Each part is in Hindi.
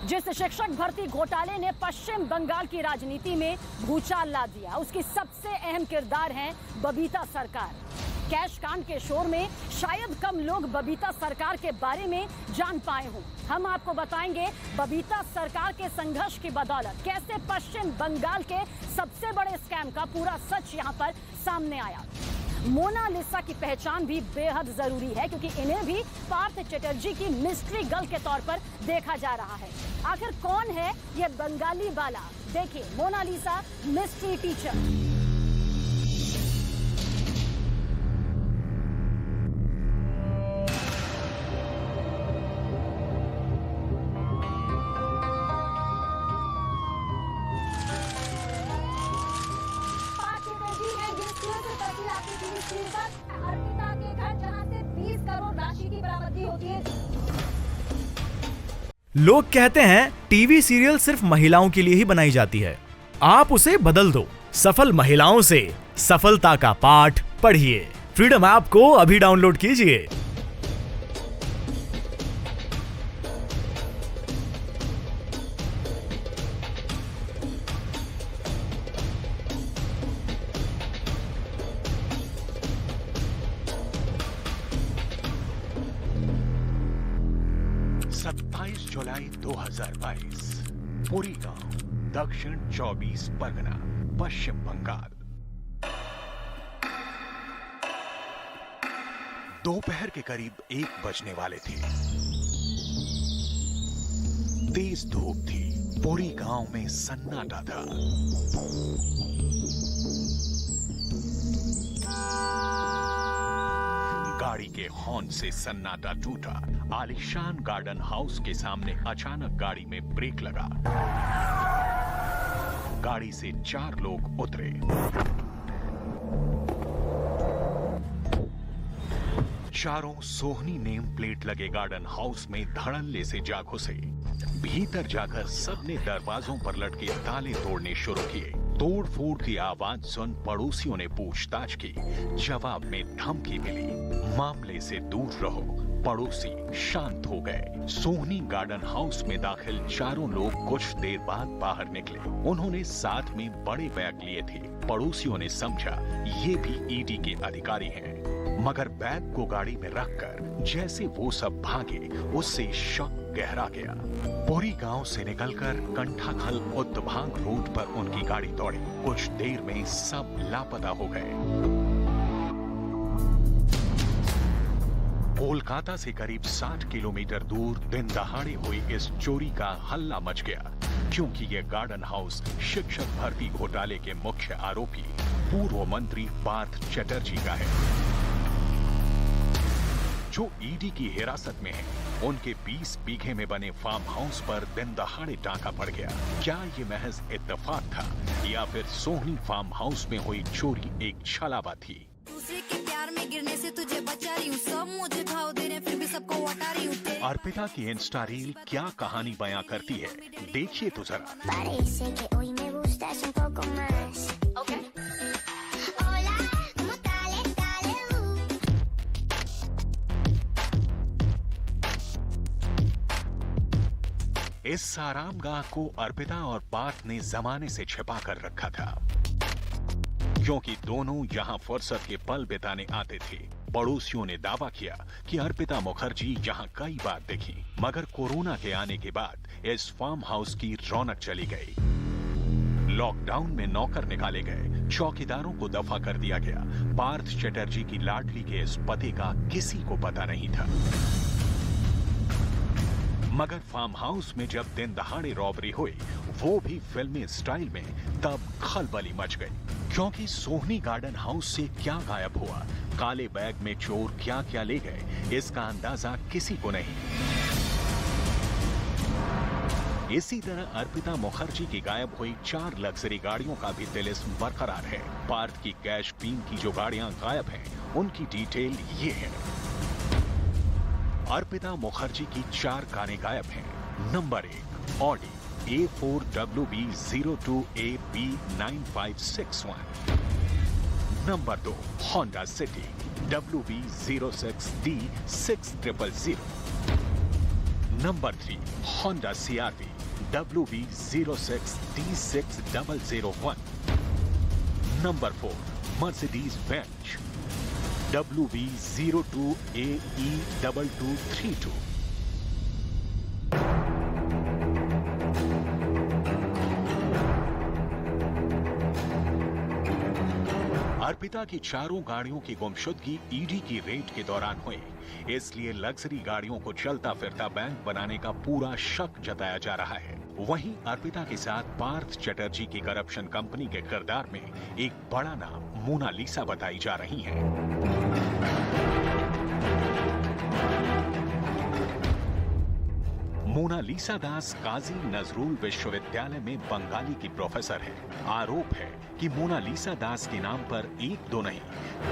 जिस शिक्षक भर्ती घोटाले ने पश्चिम बंगाल की राजनीति में भूचाल ला दिया, उसकी सबसे अहम किरदार है बबीता सरकार। कैश कांड के शोर में शायद कम लोग बबीता सरकार के बारे में जान पाए हों। हम आपको बताएंगे बबीता सरकार के संघर्ष की बदौलत कैसे पश्चिम बंगाल के सबसे बड़े स्कैम का पूरा सच यहां पर सामने आया। मोनालिसा की पहचान भी बेहद जरूरी है, क्योंकि इन्हें भी पार्थ चटर्जी की मिस्ट्री गर्ल के तौर पर देखा जा रहा है। आखिर कौन है ये बंगाली बाला? देखिए, मोनालिसा मिस्ट्री टीचर। लोग कहते हैं टीवी सीरियल सिर्फ महिलाओं के लिए ही बनाई जाती है। आप उसे बदल दो, सफल महिलाओं से सफलता का पाठ पढ़िए। फ्रीडम ऐप को अभी डाउनलोड कीजिए। जुलाई 2022, पुरी गांव, दक्षिण 24 परगना, पश्चिम बंगाल। दोपहर के करीब 1 बजने वाले थे। तेज धूप थी। पुरी गांव में सन्नाटा था। गाड़ी के हॉर्न से सन्नाटा टूटा। आलीशान गार्डन हाउस के सामने अचानक गाड़ी में ब्रेक लगा। गाड़ी से 4 लोग उतरे। चारों सोहनी नेम प्लेट लगे गार्डन हाउस में धड़ल्ले से जा घुसे। भीतर जाकर सबने दरवाजों पर लटके ताले तोड़ने शुरू किए। तोड़ फोड़ की आवाज सुन पड़ोसियों ने पूछताछ की। जवाब में धमकी मिली, मामले से दूर रहो। पड़ोसी शांत हो गए। सोहनी गार्डन हाउस में दाखिल चारों लोग कुछ देर बाद बाहर निकले। उन्होंने साथ में बड़े बैग लिए थे। पड़ोसियों ने समझा ये भी ईडी के अधिकारी हैं, मगर बैग को गाड़ी में रखकर जैसे वो सब भागे, उससे शक गहरा गया। पुरी गांव से निकलकर कंठाखल उद्भांग रोड पर उनकी गाड़ी दौड़ी। कुछ देर में सब लापता हो गए। कोलकाता से करीब 60 किलोमीटर दूर दिन दहाड़े हुई इस चोरी का हल्ला मच गया, क्योंकि यह गार्डन हाउस शिक्षक भर्ती घोटाले के मुख्य आरोपी पूर्व मंत्री पार्थ चटर्जी का है, जो ईडी की हिरासत में है। उनके 20 बीघे में बने फार्म हाउस पर दिन दहाड़े टांका पड़ गया। क्या ये महज इत्तेफाक था या फिर सोहनी फार्म हाउस में हुई चोरी एक छलावा थी? दूसरे के प्यार में गिरने से तुझे बचा रही हूँ, सब मुझे भाव दे रहे फिर भी सबको हटा रही हूँ। अर्पिता की इंस्टा रील क्या कहानी बयां करती है, देखिए तो जरा। इस आरामगाह को अर्पिता और पार्थ ने जमाने से छिपा कर रखा था, क्योंकि दोनों यहां फुर्सत के पल बिताने आते थे। पड़ोसियों ने दावा किया कि अर्पिता मुखर्जी यहां कई बार दिखी, मगर कोरोना के आने के बाद इस फार्म हाउस की रौनक चली गई। लॉकडाउन में नौकर निकाले गए, चौकीदारों को दफा कर दिया गया। पार्थ चटर्जी की लाडली के इस पते का किसी को पता नहीं था। मगर फार्म हाउस में जब दिन दहाड़े रॉबरी हुई, वो भी फिल्मी स्टाइल में, तब खलबली मच गई। क्योंकि सोहनी गार्डन हाउस से क्या गायब हुआ, काले बैग में चोर क्या क्या ले गए, इसका अंदाजा किसी को नहीं। इसी तरह अर्पिता मुखर्जी की गायब हुई 4 लग्जरी गाड़ियों का भी तिलिस्म बरकरार है। पार्थ की कैश बीम की जो गाड़ियां गायब हैं, उनकी डिटेल ये है। अर्पिता मुखर्जी की 4 कारें गायब हैं। Number 1 Audi A4WB02AB9561। Number 2 Honda city WB06D6000। Number 3 Honda CR-V WV06D6001। Number 4 Mercedes-Benz WV02AE2232। Arpita की चारों गाड़ियों की गुमशुदगी ईडी की रेड के दौरान हुई, इसलिए लग्जरी गाड़ियों को चलता फिरता बैंक बनाने का पूरा शक जताया जा रहा है। वहीं अर्पिता के साथ पार्थ चटर्जी की करप्शन कंपनी के किरदार में एक बड़ा नाम मोनालिसा बताई जा रही है। मोनालिसा दास काजी नजरुल विश्वविद्यालय में बंगाली की प्रोफेसर है। आरोप है कि मोनालिसा दास के नाम पर 1-2 नहीं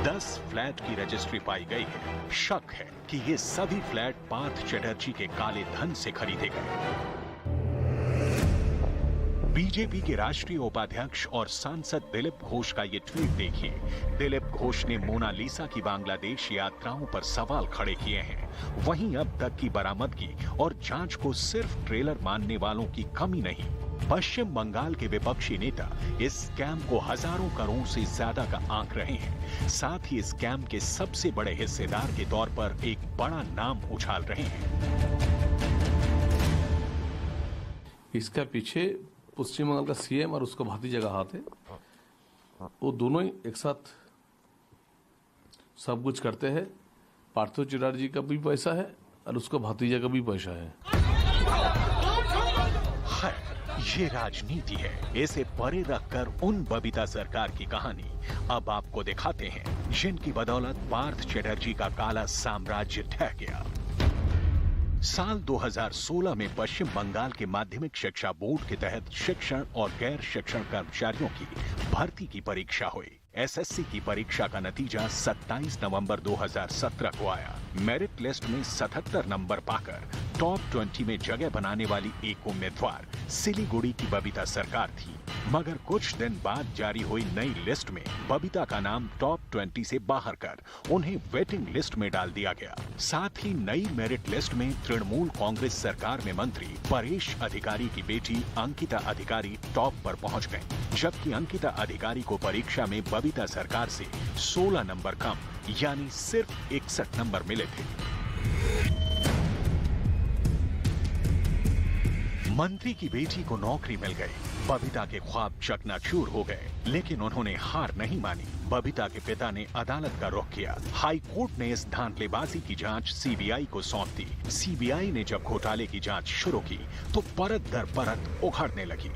10 फ्लैट की रजिस्ट्री पाई गई है। शक है कि ये सभी फ्लैट पार्थ चटर्जी के काले धन से खरीदे गए। बीजेपी के राष्ट्रीय उपाध्यक्ष और सांसद दिलीप घोष का ये ट्वीट देखिए। दिलीप घोष ने मोनालिसा की बांग्लादेश यात्राओं पर सवाल खड़े किए हैं। वहीं अब तक की बरामदगी और जांच को सिर्फ ट्रेलर मानने वालों की कमी नहीं। पश्चिम बंगाल के विपक्षी नेता इस स्कैम को हजारों करोड़ से ज्यादा का आंक रहे हैं। साथ ही इस स्कैम के सबसे बड़े हिस्सेदार के तौर पर एक बड़ा नाम उछाल रहे हैं। इसका पीछे पश्चिम बंगाल का सीएम और उसका भतीजा का हाथ है। वो दोनों ही एक साथ सब कुछ करते हैं। पार्थ चटर्जी का भी पैसा है और उसका भतीजा का भी पैसा है। ये राजनीति है। इसे परे रखकर उन बबीता सरकार की कहानी अब आपको दिखाते हैं, जिनकी बदौलत पार्थ चटर्जी का काला साम्राज्य ढह गया। साल 2016 में पश्चिम बंगाल के माध्यमिक शिक्षा बोर्ड के तहत शिक्षण और गैर शिक्षण कर्मचारियों की भर्ती की परीक्षा हुई। एसएससी की परीक्षा का नतीजा 27 नवंबर 2017 को आया। मेरिट लिस्ट में 77 नंबर पाकर टॉप 20 में जगह बनाने वाली एक उम्मीदवार सिलीगुड़ी की बबीता सरकार थी। मगर कुछ दिन बाद जारी हुई नई लिस्ट में बबीता का नाम टॉप 20 से बाहर कर उन्हें वेटिंग लिस्ट में डाल दिया गया। साथ ही नई मेरिट लिस्ट में तृणमूल कांग्रेस सरकार में मंत्री परेश अधिकारी की बेटी अंकिता अधिकारी टॉप पर पहुंच गईं, जबकि अंकिता अधिकारी को परीक्षा में बबीता सरकार से 16 नंबर कम यानी सिर्फ 61 नंबर मिले थे। मंत्री की बेटी को नौकरी मिल गई। बबीता के ख्वाब चकनाचूर हो गए, लेकिन उन्होंने हार नहीं मानी। बबीता के पिता ने अदालत का रुख किया। हाई कोर्ट ने इस धांधलेबाजी की जांच सीबीआई को सौंप दी। सीबीआई ने जब घोटाले की जांच शुरू की तो परत दर परत उखड़ने लगी।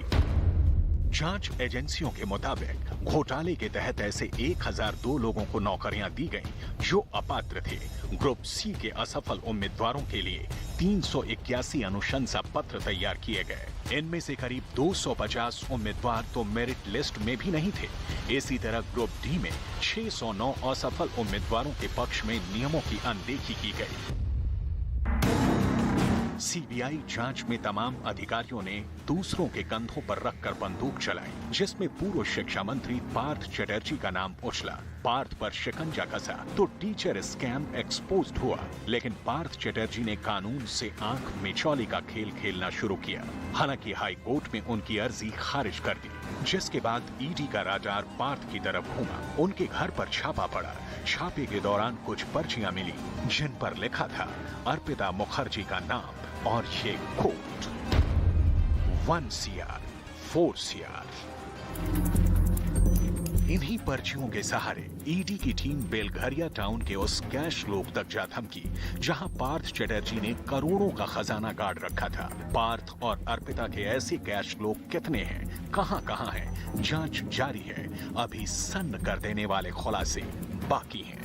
जांच एजेंसियों के मुताबिक घोटाले के तहत ऐसे 1002 लोगों को नौकरियां दी गईं जो अपात्र थे। ग्रुप सी के असफल उम्मीदवारों के लिए 381 अनुशंसा पत्र तैयार किए गए। इनमें से करीब 250 उम्मीदवार तो मेरिट लिस्ट में भी नहीं थे। इसी तरह ग्रुप डी में 609 असफल उम्मीदवारों के पक्ष में नियमों की अनदेखी की गई। सीबीआई जांच में तमाम अधिकारियों ने दूसरों के कंधों पर रखकर बंदूक चलाई, जिसमें पूर्व शिक्षा मंत्री पार्थ चटर्जी का नाम उछला। पार्थ पर शिकंजा कसा तो टीचर स्कैम एक्सपोज्ड हुआ, लेकिन पार्थ चटर्जी ने कानून से आंख मिचौली का खेल खेलना शुरू किया। हालांकि हाई कोर्ट में उनकी अर्जी खारिज कर दी, जिसके बाद ईडी का राडार पार्थ की तरफ घूमा। उनके घर पर छापा पड़ा। छापे के दौरान कुछ पर्चियां मिली जिन पर लिखा था अर्पिता मुखर्जी का नाम और ये कोट 1 CR 4 CR। इन्हीं पर्चियों के सहारे ईडी की टीम बेलघरिया टाउन के उस कैश लोक तक जा थमकी जहां पार्थ चटर्जी ने करोड़ों का खजाना गाड़ रखा था। पार्थ और अर्पिता के ऐसे कैश लोक कितने हैं, कहां हैं, जांच जारी है। अभी सन्न कर देने वाले खुलासे बाकी हैं।